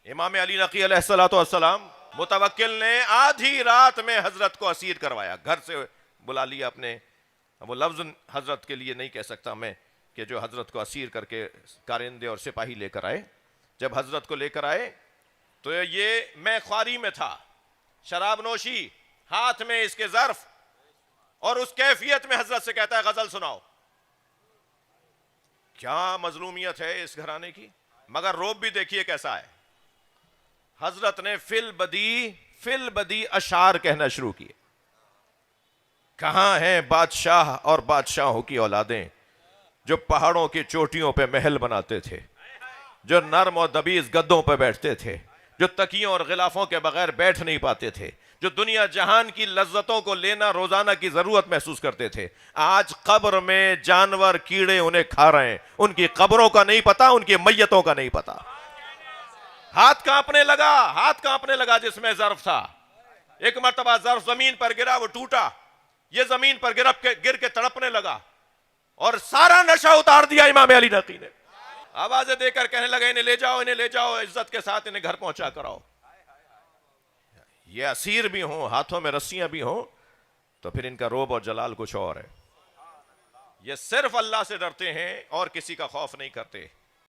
इमाम अली नकी अलैहिस्सलाम मुतवक्किल ने आधी रात में हजरत को असीर करवाया, घर से बुला लिया अपने। वो लफ्ज हजरत के लिए नहीं कह सकता मैं कि जो हजरत को असीर करके कारिंदे और सिपाही लेकर आए। जब हजरत को लेकर आए तो ये मैं ख्वारी में था, शराब नोशी, हाथ में इसके ज़र्फ, और उस कैफियत में हजरत से कहता है गजल सुनाओ। क्या मजलूमियत है इस घराने की, मगर रोब भी देखिए कैसा है। हजरत ने फिल बदी अशार कहना शुरू किए। कहां हैं बादशाह और बादशाहों की औलादें जो पहाड़ों की चोटियों पे महल बनाते थे, जो नर्म और दबीज गद्दों पे बैठते थे, जो तकियों और गिलाफों के बगैर बैठ नहीं पाते थे, जो दुनिया जहान की लज्जतों को लेना रोजाना की जरूरत महसूस करते थे। आज कब्र में जानवर कीड़े उन्हें खा रहे हैं। उनकी कब्रों का नहीं पता, उनकी मैयतों का नहीं पता। हाथ कांपने लगा जिसमें ज़र्फ था। एक मर्तबा ज़र्फ जमीन पर गिरा, वो टूटा, ये जमीन पर गिर के तड़पने लगा और सारा नशा उतार दिया इमाम अली नकी ने। आवाजें देकर कहने लगे इन्हें ले जाओ, इज्जत के साथ इन्हें घर पहुंचा कराओ। ये असीर भी हों, हाथों में रस्सियां भी हों, तो फिर इनका रोब और जलाल कुछ और है। ये सिर्फ अल्लाह से डरते हैं और किसी का खौफ नहीं करते।